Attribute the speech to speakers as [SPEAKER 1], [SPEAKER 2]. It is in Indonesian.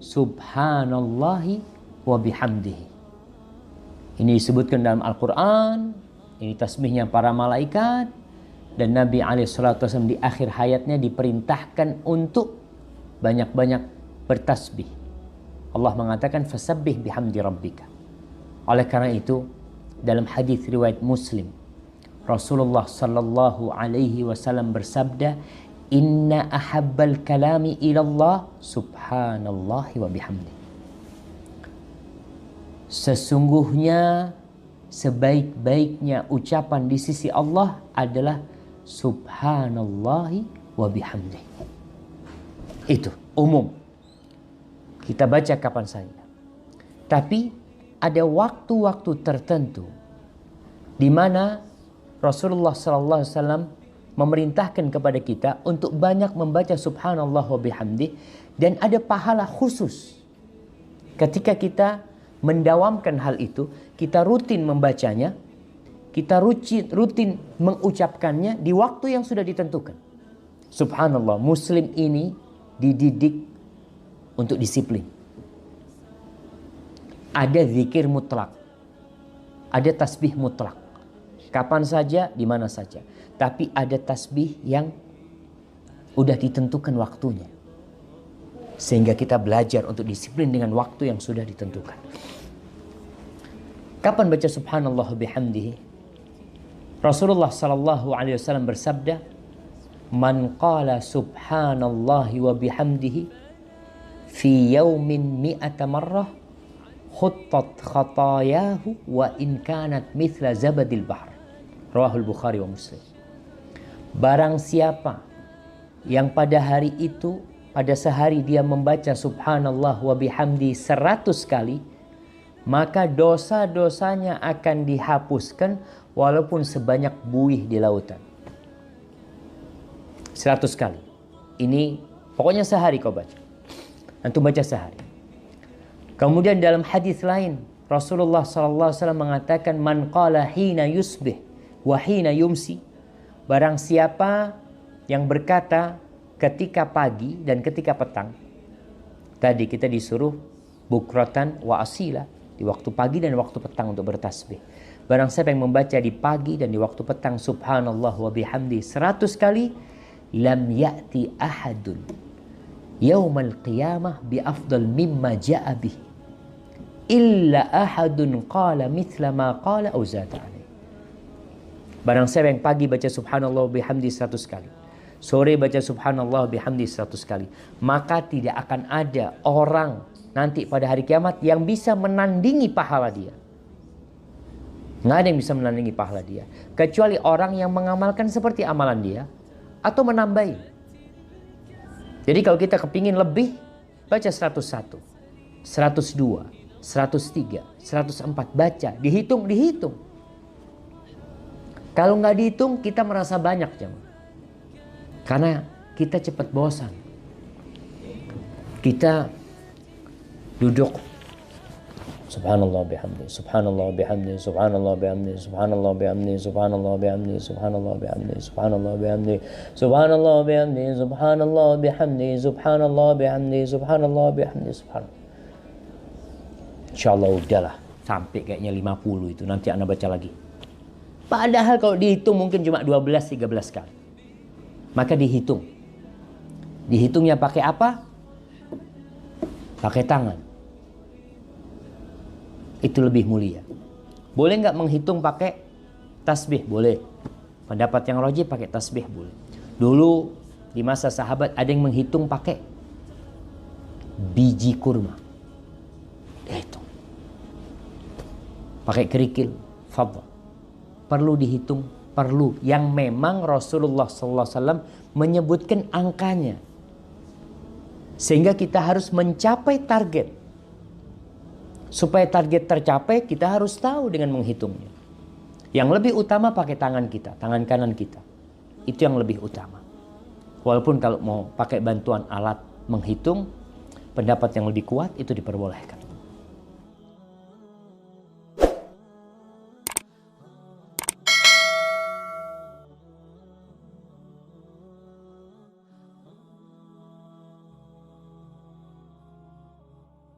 [SPEAKER 1] subhanallahi wa bihamdihi. Ini disebutkan dalam Al-Quran, ini tasbihnya para malaikat, dan Nabi SAW di akhir hayatnya diperintahkan untuk banyak-banyak bertasbih. Allah mengatakan fasabbih bihamdi rabbika. Oleh karena itu, dalam hadis riwayat Muslim, Rasulullah sallallahu alaihi wasallam bersabda, "Inna ahabbal kalami ilallah subhanallahi wa bihamdi." Sesungguhnya sebaik-baiknya ucapan di sisi Allah adalah subhanallahi wa bihamdi. Itu umum. Kita baca kapan saja. Tapi ada waktu-waktu tertentu di mana Rasulullah SAW memerintahkan kepada kita untuk banyak membaca subhanallah wa bihamdi, dan ada pahala khusus. Ketika kita mendawamkan hal itu, kita rutin membacanya, kita rutin mengucapkannya di waktu yang sudah ditentukan. Subhanallah, Muslim ini dididik untuk disiplin. Ada zikir mutlak, ada tasbih mutlak, kapan saja, di mana saja. Tapi ada tasbih yang udah ditentukan waktunya, sehingga kita belajar untuk disiplin dengan waktu yang sudah ditentukan. Kapan baca subhanallah bihamdihi? Rasulullah sallallahu alaihi wasallam bersabda, "Man qala subhanallahi wa bihamdihi fi yaumin mi'ata marrah khuttat khatayahu wa in kanat mithla zabadil bahr." Rawahul Bukhari wa Muslim. Barang siapa yang pada hari itu, pada sehari dia membaca subhanallah wa bihamdi 100 kali, maka dosa-dosanya akan dihapuskan walaupun sebanyak buih di lautan. 100 kali. Ini pokoknya sehari kau baca. Antum baca sehari. Kemudian dalam hadis lain, Rasulullah SAW mengatakan, "Man qala hina yusbih wa hina yumsi." Barang siapa yang berkata ketika pagi dan ketika petang. Tadi kita disuruh bukratan wa asila, di waktu pagi dan waktu petang untuk bertasbih. Barang siapa yang membaca di pagi dan di waktu petang subhanallah wa bihamdi 100 kali, lam ya'ti ahadun yaumal qiyamah bi afdal mimma ja'a bih illa ahadun qala mithla ma qala aw zada alaih. Barang siapa yang pagi baca subhanallah wa bihamdi 100 kali, sore baca subhanallah wa bihamdi 100 kali, maka tidak akan ada orang nanti pada hari kiamat yang bisa menandingi pahala dia. Nggak ada yang bisa menandingi pahala dia, kecuali orang yang mengamalkan seperti amalan dia atau menambahi. Jadi kalau kita kepingin lebih, baca 101, 102, 103, 104, baca, dihitung. Kalau nggak dihitung, kita merasa banyak, jemaah. Karena kita cepat bosan. Kita duduk subhanallah bihamdi, subhanallah bihamdi, subhanallah bihamdi, subhanallah bihamdi, subhanallah bihamdi, subhanallah bihamdi, subhanallah bihamdi, subhanallah bihamdi, subhanallah bihamdi, subhanallah bihamdi, subhanallah bihamdi, subhanallah. Insyaallah udahlah sampai kayaknya 50 itu, nanti Anda baca lagi. Padahal kalau dihitung mungkin cuma 12-13 kali. Maka dihitung. Dihitungnya pakai apa? Pakai tangan. Itu lebih mulia. Boleh nggak menghitung pakai tasbih? Boleh. Pendapat yang rajih pakai tasbih boleh. Dulu di masa sahabat ada yang menghitung pakai biji kurma. Dihitung. Pakai kerikil. Fadhal. Perlu dihitung, perlu. Yang memang Rasulullah SAW menyebutkan angkanya. Sehingga kita harus mencapai target. Supaya target tercapai, kita harus tahu dengan menghitungnya. Yang lebih utama pakai tangan kita, tangan kanan kita. Itu yang lebih utama. Walaupun kalau mau pakai bantuan alat menghitung, pendapat yang lebih kuat itu diperbolehkan.